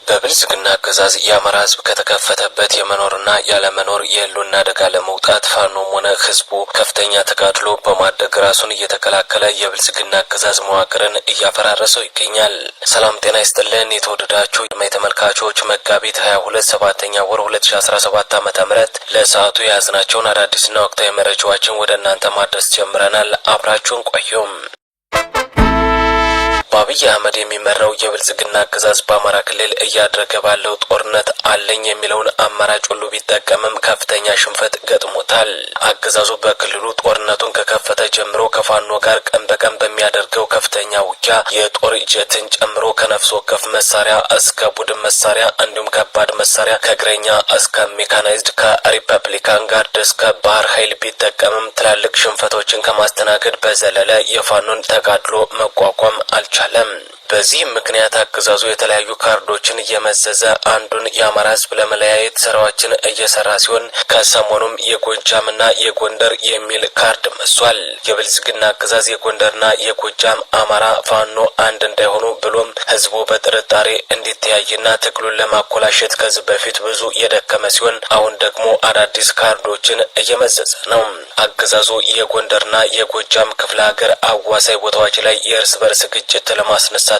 በብልጽግና አገዛዝ የአማራ ህዝብ ከተከፈተበት የመኖርና ያለመኖር የህልውና አደጋ ለመውጣት ፋኖም ሆነ ህዝቡ ከፍተኛ ተጋድሎ በማድረግ ራሱን እየተከላከለ የብልጽግና አገዛዝ መዋቅርን እያፈራረሰው ይገኛል። ሰላም ጤና ይስጥልን የተወደዳችሁ ተመልካቾች፣ መጋቢት 22 7ኛ ወር 2017 ዓ.ም ለሰዓቱ የያዝናቸውን አዳዲስና ወቅታዊ መረጃዎችን ወደ እናንተ ማድረስ ጀምረናል። አብራችሁን ቆዩም። በአብይ አህመድ የሚመራው የብልጽግና አገዛዝ በአማራ ክልል እያደረገ ባለው ጦርነት አለኝ የሚለውን አማራጭ ሁሉ ቢጠቀምም ከፍተኛ ሽንፈት ገጥሞታል። አገዛዙ በክልሉ ጦርነቱን ከከፈተ ጀምሮ ከፋኖ ጋር ቀን በቀን በሚያደርገው ከፍተኛ ውጊያ የጦር ጀትን ጨምሮ ከነፍስ ወከፍ መሳሪያ እስከ ቡድን መሳሪያ እንዲሁም ከባድ መሳሪያ ከእግረኛ እስከ ሜካናይዝድ ከሪፐብሊካን ጋርድ እስከ ባህር ኃይል ቢጠቀምም ትላልቅ ሽንፈቶችን ከማስተናገድ በዘለለ የፋኖን ተጋድሎ መቋቋም አልቻለም። በዚህ ምክንያት አገዛዙ የተለያዩ ካርዶችን እየመዘዘ አንዱን የአማራ ህዝብ ለመለያየት ስራዎችን እየሰራ ሲሆን ከሰሞኑም የጎጃምና የጎንደር የሚል ካርድ መሷል። የብልጽግና አገዛዝ የጎንደርና የጎጃም አማራ ፋኖ አንድ እንዳይሆኑ ብሎም ህዝቡ በጥርጣሬ እንዲተያይና ትግሉን ለማኮላሸት ከዚህ በፊት ብዙ የደከመ ሲሆን አሁን ደግሞ አዳዲስ ካርዶችን እየመዘዘ ነው። አገዛዙ የጎንደርና የጎጃም ክፍለ ሀገር አዋሳኝ ቦታዎች ላይ የእርስ በርስ ግጭት ለማስነሳትና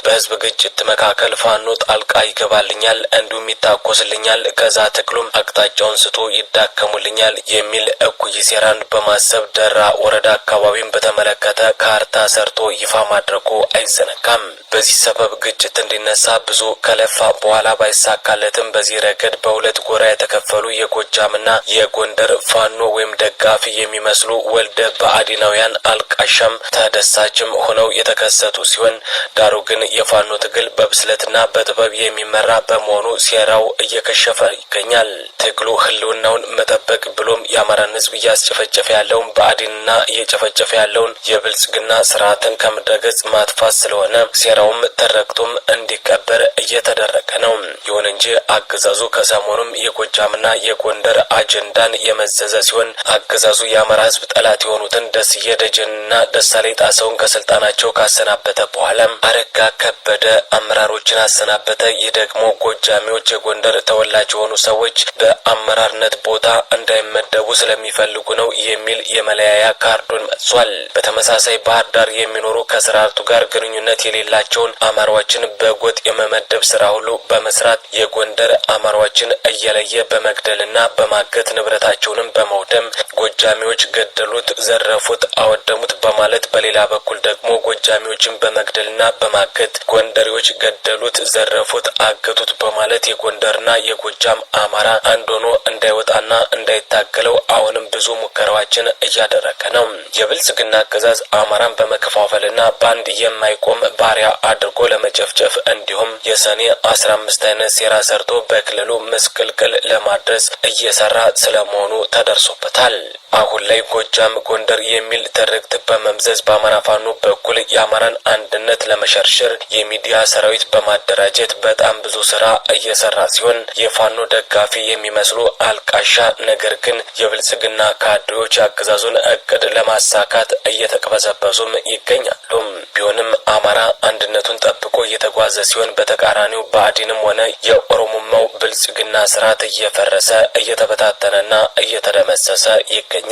በህዝብ ግጭት መካከል ፋኖ ጣልቃ ይገባልኛል እንዲሁም ይታኮስልኛል ከዛ ትግሉም አቅጣጫውን ስቶ ይዳከሙልኛል የሚል እኩይ ሴራን በማሰብ ደራ ወረዳ አካባቢን በተመለከተ ካርታ ሰርቶ ይፋ ማድረጉ አይዘነጋም። በዚህ ሰበብ ግጭት እንዲነሳ ብዙ ከለፋ በኋላ ባይሳካለትም በዚህ ረገድ በሁለት ጎራ የተከፈሉ የጎጃምና የጎንደር ፋኖ ወይም ደጋፊ የሚመስሉ ወልደ ብአዴናውያን አልቃሻም ተደሳችም ሆነው የተከሰቱ ሲሆን ዳሩ ግን የፋኖ ትግል በብስለትና በጥበብ የሚመራ በመሆኑ ሴራው እየከሸፈ ይገኛል። ትግሉ ህልውናውን መጠበቅ ብሎም የአማራን ህዝብ እያስጨፈጨፈ ያለውን ብአዴንና እየጨፈጨፈ ያለውን የብልጽግና ስርዓትን ከምድረገጽ ማጥፋት ስለሆነ ሴራውም ተረግጦም እንዲቀበር እየተደረገ ነው። ይሁን እንጂ አገዛዙ ከሰሞኑም የጎጃምና የጎንደር አጀንዳን የመዘዘ ሲሆን አገዛዙ የአማራ ህዝብ ጠላት የሆኑትን ደስዬ ደጀንና ደሳለኝ ጣሰውን ከስልጣናቸው ካሰናበተ በኋላ አረጋ ከበደ አመራሮችን አሰናበተ። ይህ ደግሞ ጎጃሚዎች የጎንደር ተወላጅ የሆኑ ሰዎች በአመራርነት ቦታ እንዳይመደቡ ስለሚፈልጉ ነው የሚል የመለያያ ካርዱን መጥቷል። በተመሳሳይ ባህር ዳር የሚኖሩ ከስርዓቱ ጋር ግንኙነት የሌላቸውን አማራዎችን በጎጥ የመመደብ ስራ ሁሉ በመስራት የጎንደር አማራዎችን እየለየ በመግደልና በማገት ንብረታቸውንም በመውደም ጎጃሚዎች ገደሉት፣ ዘረፉት፣ አወደሙት በማለት በሌላ በኩል ደግሞ ጎጃሚዎችን በመግደልና በማገት ጎንደሬዎች ገደሉት፣ ዘረፉት፣ አገቱት በማለት የጎንደርና የጎጃም አማራ አንድ ሆኖ እንዳይወጣና እንዳይታገለው አሁንም ብዙ ሙከራዎችን እያደረገ ነው። የብልጽግና አገዛዝ አማራን በመከፋፈልና ባንድ የማይቆም ባሪያ አድርጎ ለመጨፍጨፍ እንዲሁም የሰኔ 15 አይነት ሴራ ሰርቶ በክልሉ ምስቅልቅል ለማድረስ እየሰራ ስለመሆኑ ተደርሶበታል። አሁን ላይ ጎጃም ጎንደር የሚል ትርክት በመምዘዝ በአማራ ፋኖ በኩል የአማራን አንድነት ለመሸርሸር የሚዲያ ሰራዊት በማደራጀት በጣም ብዙ ስራ እየሰራ ሲሆን የፋኖ ደጋፊ የሚመስሉ አልቃሻ ነገር ግን የብልጽግና ካድሬዎች አገዛዙን እቅድ ለማሳካት እየተቀበዘበዙም ይገኛሉ። ቢሆንም አማራ አንድነቱን ጠብቆ እየተጓዘ ሲሆን በተቃራኒው ብአዴንም ሆነ የኦሮሞማው ብልጽግና ስርዓት እየፈረሰ እየተበታተነና እየተደመሰሰ ይገኛል።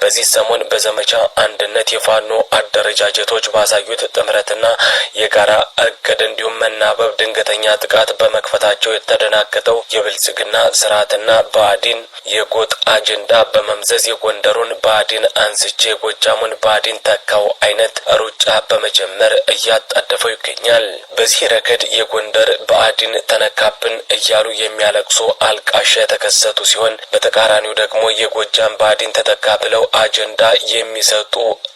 በዚህ ሰሞን በዘመቻ አንድነት የፋኖ አደረጃጀቶች ባሳዩት ጥምረትና የጋራ እቅድ እንዲሁም መናበብ ድንገተኛ ጥቃት በመክፈታቸው የተደናገጠው የብልጽግና ስርዓትና ብአዴን የጎጥ አጀንዳ በመምዘዝ የጎንደሩን ብአዴን አንስቼ የጎጃሙን ብአዴን ተካው አይነት ሩጫ በመጀመር እያጣደፈው ይገኛል። በዚህ ረገድ የጎንደር ብአዴን ተነካብን እያሉ የሚያለቅሱ አልቃሻ የተከሰቱ ሲሆን በተቃራኒው ደግሞ የጎጃም ብአዴን ተተካ ብለው አጀንዳ የሚሰጡ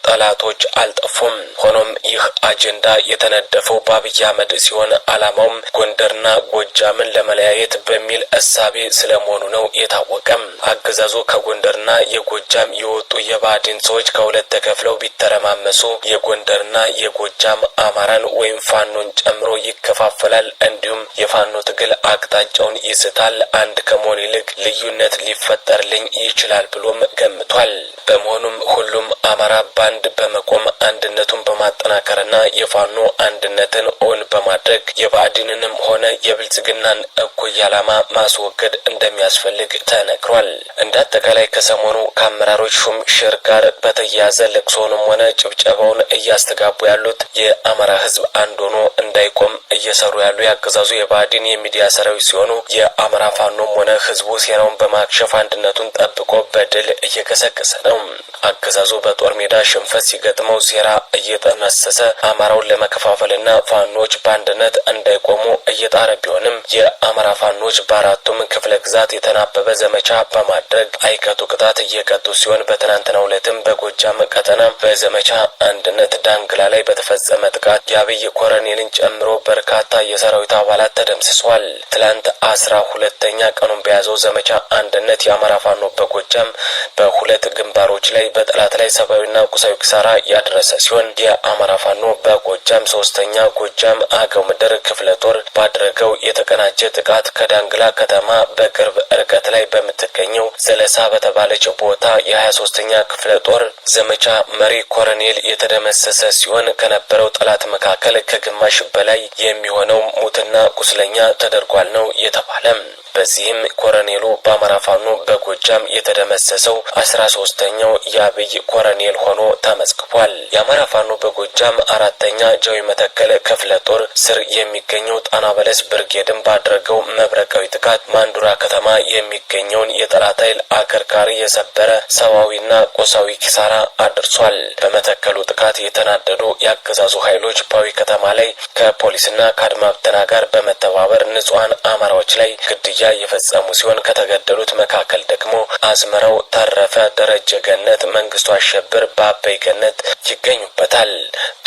ጠላቶች አልጠፉም። ሆኖም ይህ አጀንዳ የተነደፈው በአብይ አህመድ ሲሆን ዓላማውም ጎንደርና ጎጃምን ለመለያየት በሚል እሳቤ ስለመሆኑ ነው የታወቀም። አገዛዙ ከጎንደርና የጎጃም የወጡ የብአዴን ሰዎች ከሁለት ተከፍለው ቢተረማመሱ የጎንደርና የጎጃም አማራን ወይም ፋኖን ጨምሮ ይከፋፈላል። እንዲሁም የፋኖ ትግል አቅጣጫውን ይስታል። አንድ ከመሆን ይልቅ ልዩነት ሊፈጠርልኝ ይችላል ብሎም ገምቷል። በመሆኑም ሁሉም አማራ ባንድ በመቆም አንድነቱን በማጠናከርና የፋኖ አንድ አንድነትን ኦን በማድረግ የብአዴንንም ሆነ የብልጽግናን እኩይ ዓላማ ማስወገድ እንደሚያስፈልግ ተነግሯል። እንደ አጠቃላይ ከሰሞኑ ከአመራሮች ሹም ሽር ጋር በተያያዘ ለቅሶውንም ሆነ ጭብጨባውን እያስተጋቡ ያሉት የአማራ ህዝብ አንድ ሆኖ እንዳይቆም እየሰሩ ያሉ ያገዛዙ የብአዴን የሚዲያ ሰራዊት ሲሆኑ የአማራ ፋኖም ሆነ ህዝቡ ሴራውን በማክሸፍ አንድነቱን ጠብቆ በድል እየገሰገሰ ነው። አገዛዙ በጦር ሜዳ ሽንፈት ሲገጥመው ሴራ እየጠነሰሰ አማራውን ለመከፋፈልና ፋኖች በአንድነት እንዳይቆሙ እየጣረ ቢሆንም የአማራ ፋኖች በአራቱም ክፍለ ግዛት የተናበበ ዘመቻ በማድረግ አይቀጡ ቅጣት እየቀጡ ሲሆን በትናንትናው ዕለትም በጎጃም ቀጠና በዘመቻ አንድነት ዳንግላ ላይ በተፈጸመ ጥቃት የአብይ ኮረኔልን ጨምሮ በርካታ የሰራዊት አባላት ተደምስሷል። ትላንት 12ኛ ቀኑን በያዘው ዘመቻ አንድነት የአማራ ፋኖ በጎጃም በሁለት ግንባሮች ላይ በጠላት ላይ ሰብአዊና ቁሳዊ ኪሳራ ያደረሰ ሲሆን የአማራ ፋኖ በጎጃም 3ኛ ጎጃም አገው ምድር ክፍለ ጦር ባደረገው የተቀናጀ ጥቃት ከዳንግላ ከተማ በቅርብ ርቀት ላይ በምትገኘው ዘለሳ በተባለች ቦታ የ23ኛ ክፍለ ጦር ዘመቻ መሪ ኮረኔል የተደመሰሰ ሲሆን ከነበረው ጠላት መካከል ከግማሽ በላይ የሚሆነው ሙትና ቁስለኛ ተደርጓል ነው የተባለም። በዚህም ኮረኔሉ በአማራ ፋኖ በጎጃም የተደመሰሰው 13ኛው የአብይ ኮረኔል ሆኖ ተመዝግቧል። የአማራ ፋኖ በጎጃም 4ኛ ጃዊ መተከለ ክፍለ ጦር ስር የሚገኘው ጣና በለስ ብርጌድን ባደረገው መብረቃዊ ጥቃት ማንዱራ ከተማ የሚገኘውን የጠላት ኃይል አከርካሪ የሰበረ ሰዋዊና ቆሳዊ ኪሳራ አድርሷል። በመተከሉ ጥቃት የተናደዱ ያገዛዙ ኃይሎች ፓዊ ከተማ ላይ ከፖሊስና ከአድማ ብተና ጋር በመተባበር ንጹሃን አማራዎች ላይ ግድያ የፈጸሙ ሲሆን ከተገደሉት መካከል ደግሞ አዝመራው ተረፈ፣ ደረጀ ገነት፣ መንግስቱ አሸብር፣ ባበይ ገነት ይገኙበታል።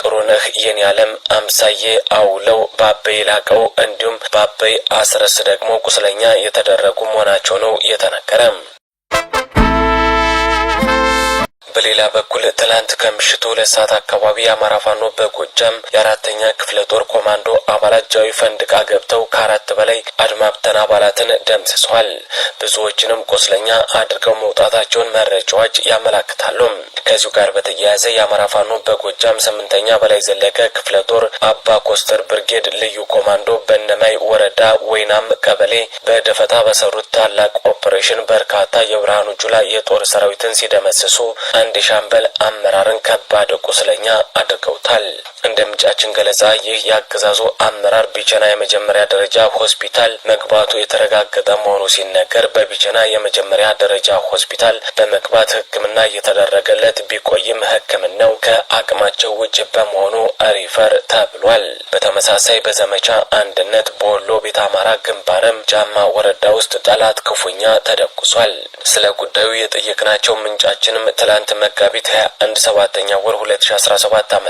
ጥሩነህ የኔ ዓለም፣ አምሳዬ አውለው፣ ባበይ ላቀው እንዲሁም ባበይ አስረስ ደግሞ ቁስለኛ የተደረጉ መሆናቸው ነው የተነገረ። በሌላ በኩል ትላንት ከምሽቱ 2 ሰዓት አካባቢ የአማራ ፋኖ በጎጃም የ4ኛ ክፍለ ጦር ኮማንዶ አባላት ጃዊ ፈንድቃ ገብተው ከ4 በላይ አድማ ብተና አባላትን ደምስሰዋል። ብዙዎችንም ቆስለኛ አድርገው መውጣታቸውን መረጃዎች ያመላክታሉ። ከዚሁ ጋር በተያያዘ የአማራ ፋኖ በጎጃም 8ኛ በላይ ዘለቀ ክፍለ ጦር አባ ኮስተር ብርጌድ ልዩ ኮማንዶ በነማይ ወረዳ ወይናም ቀበሌ በደፈታ በሰሩት ታላቅ ኦፕሬሽን በርካታ የብርሃኑ ጁላ የጦር ሰራዊትን ሲደመስሱ አንድ ሻምበል አመራርን ከባድ ቁስለኛ አድርገውታል። እንደ ምንጫችን ገለጻ ይህ ያገዛዙ አመራር ቢቸና የመጀመሪያ ደረጃ ሆስፒታል መግባቱ የተረጋገጠ መሆኑ ሲነገር በቢቸና የመጀመሪያ ደረጃ ሆስፒታል በመግባት ሕክምና እየተደረገለት ቢቆይም ሕክምናው ከአቅማቸው ውጭ በመሆኑ ሪፈር ተብሏል። በተመሳሳይ በዘመቻ አንድነት በወሎ ቤተ አማራ ግንባርም ጃማ ወረዳ ውስጥ ጠላት ክፉኛ ተደቁሷል። ስለ ጉዳዩ የጠየቅናቸው ምንጫችንም ትላንት መጋቢት 21 7ኛ ወር 2017 ዓ.ም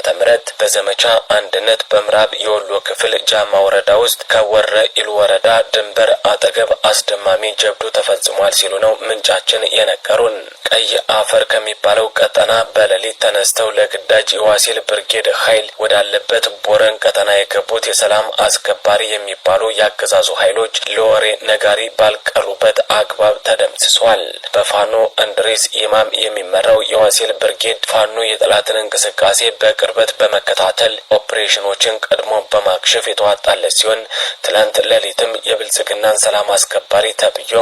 በዘመቻ አንድነት በምዕራብ የወሎ ክፍል ጃማ ወረዳ ውስጥ ከወረ ኢሉ ወረዳ ድንበር አጠገብ አስደማሚ ጀብዱ ተፈጽሟል ሲሉ ነው ምንጫችን የነገሩን። ቀይ አፈር ከሚባለው ቀጠና በሌሊት ተነስተው ለግዳጅ የዋሲል ብርጌድ ኃይል ወዳለበት ቦረን ቀጠና የገቡት የሰላም አስከባሪ የሚባሉ ያገዛዙ ኃይሎች ለወሬ ነጋሪ ባልቀሩበት አግባብ ተደምስሷል። በፋኖ እንድሪስ ኢማም የሚመራው የዋሲል ብርጌድ ፋኖ የጠላትን እንቅስቃሴ በቅርበት በመከታተል ኦፕሬሽኖችን ቀድሞ በማክሸፍ የተዋጣለት ሲሆን ትላንት ሌሊትም የብልጽግናን ሰላም አስከባሪ ተብዮ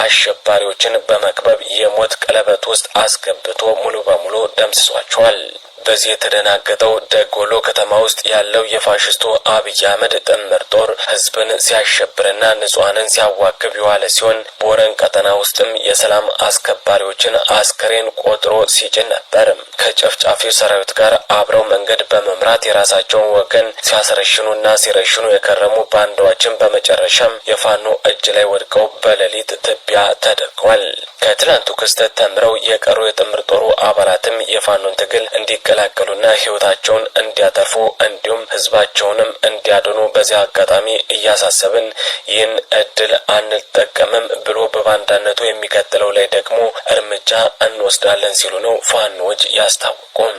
አሸባሪዎችን በመክበብ የሞት ቀለበት ውስጥ አስገብቶ ሙሉ በሙሉ ደምስሷቸዋል። በዚህ የተደናገጠው ደጎሎ ከተማ ውስጥ ያለው የፋሽስቱ አብይ አህመድ ጥምር ጦር ህዝብን ሲያሸብርና ንጹሃንን ሲያዋክብ የዋለ ሲሆን ቦረን ቀጠና ውስጥም የሰላም አስከባሪዎችን አስከሬን ቆጥሮ ሲጭን ነበር። ከጨፍጫፊው ሰራዊት ጋር አብረው መንገድ በመምራት የራሳቸውን ወገን ሲያስረሽኑና ሲረሽኑ የከረሙ ባንዳዎችን በመጨረሻም የፋኖ እጅ ላይ ወድቀው በሌሊት ትቢያ ተደርገዋል። ከትላንቱ ክስተት ተምረው የቀሩ የጥምር ጦሩ አባላትም የፋኖን ትግል እንዲቀላቀሉና ህይወታቸውን እንዲያተርፉ እንዲሁም ህዝባቸውንም እንዲያድኑ በዚህ አጋጣሚ እያሳሰብን ይህን እድል አንጠቀምም ብሎ በባንዳነቱ የሚቀጥለው ላይ ደግሞ እርምጃ እንወስዳለን ሲሉ ነው ፋኖች ያስታወቁም።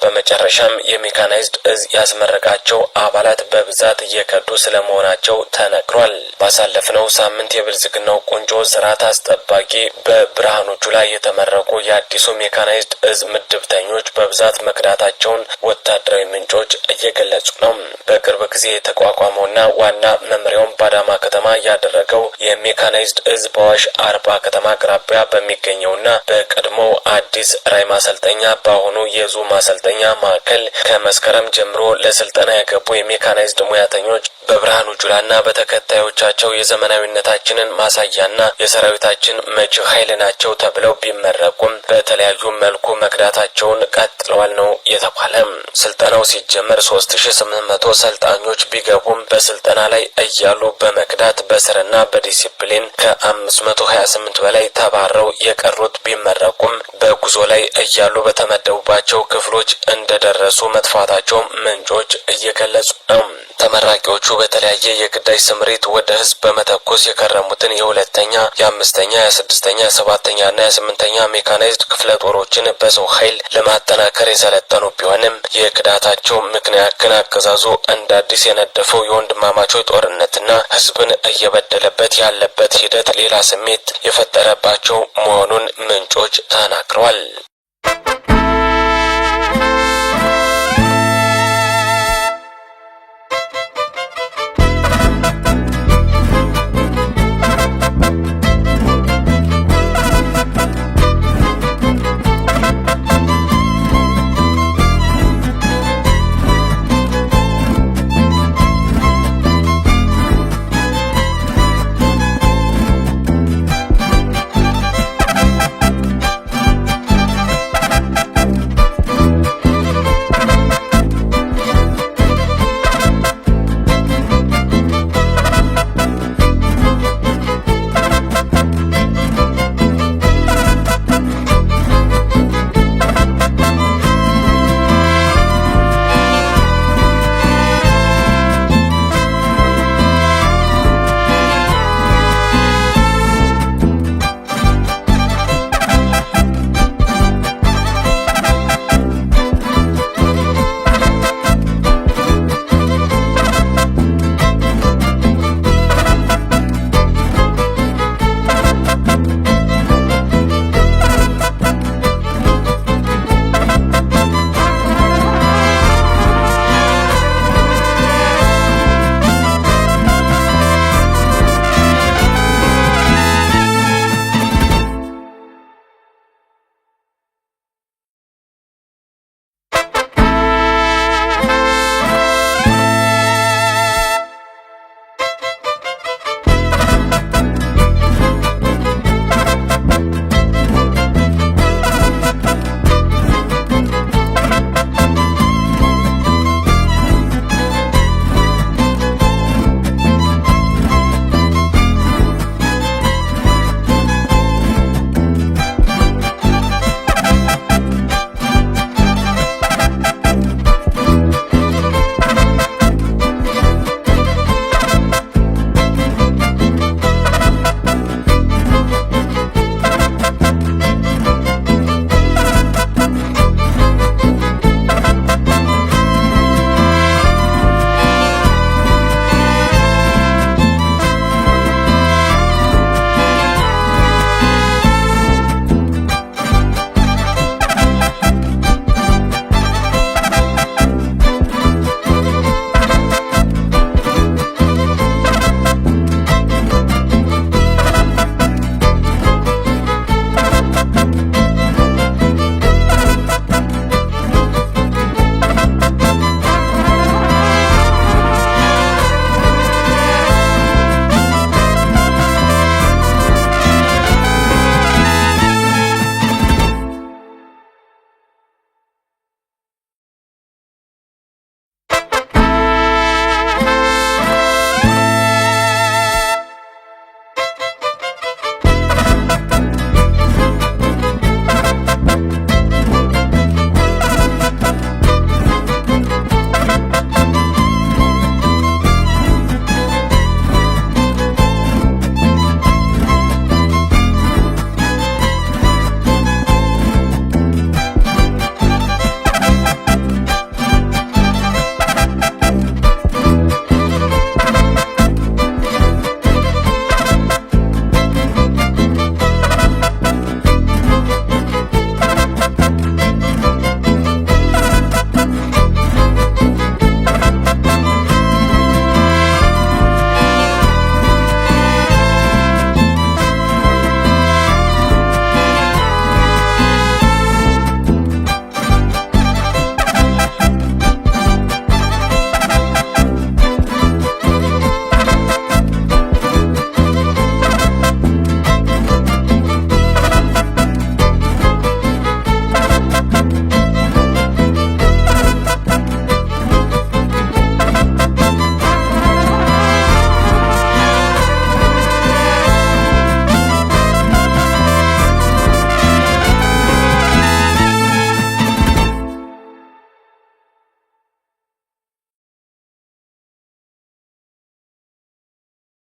በመጨረሻም የሜካናይዝድ እዝ ያስመረቃቸው አባላት በብዛት እየከዱ ስለመሆናቸው ተነግሯል። ባሳለፍነው ሳምንት የብልጽግናው ቁንጮ ስርዓት አስጠባቂ በብርሃኑ ጁላ የተመረቁ የአዲሱ ሜካናይዝድ እዝ ምድብተኞች በብዛት መክዳታቸውን ወታደራዊ ምንጮች እየገለጹ ነው። በቅርብ ጊዜ የተቋቋመውና ዋና መምሪያውን ባዳማ ከተማ ያደረገው የሜካናይዝድ እዝ በአዋሽ አርባ ከተማ አቅራቢያ በሚገኘውና በቀድሞው አዲስ ራይ ማሰልጠኛ በአሁኑ የዙ ማሰልጠኛ ማዕከል ከመስከረም ጀምሮ ለስልጠና የገቡ የሜካናይዝድ ሙያተኞች በብርሃኑ ጁላና በተከታዮቻቸው የዘመናዊነታችንን ማሳያና የሰራዊታችን መጪ ኃይል ናቸው ተብለው ቢመረቁም በተለያዩ መልኩ መክዳታቸውን ቀጥለዋል ነው የተባለ። ስልጠናው ሲጀመር 3800 ሰልጣኞች ቢገቡም በስልጠና ላይ እያሉ በመክዳት በስርና በዲሲፕሊን ከ528 በላይ ተባረው የቀሩት ቢመረቁም በጉዞ ላይ እያሉ በተመደቡባቸው ክፍሎች እንደደረሱ መጥፋታቸው ምንጮች እየገለጹ ነው። ተመራቂዎቹ በተለያየ የግዳጅ ስምሪት ወደ ህዝብ በመተኮስ የከረሙትን የሁለተኛ፣ የአምስተኛ፣ የስድስተኛ፣ የሰባተኛና የስምንተኛ ሜካናይዝድ ክፍለ ጦሮችን በሰው ኃይል ለማጠናከር የሰለጠኑ ቢሆንም የክዳታቸው ምክንያት ግን አገዛዙ እንደ አዲስ የነደፈው የወንድማማቾች ጦርነትና ህዝብን እየበደለበት ያለበት ሂደት ሌላ ስሜት የፈጠረባቸው መሆኑን ምንጮች ተናግረዋል።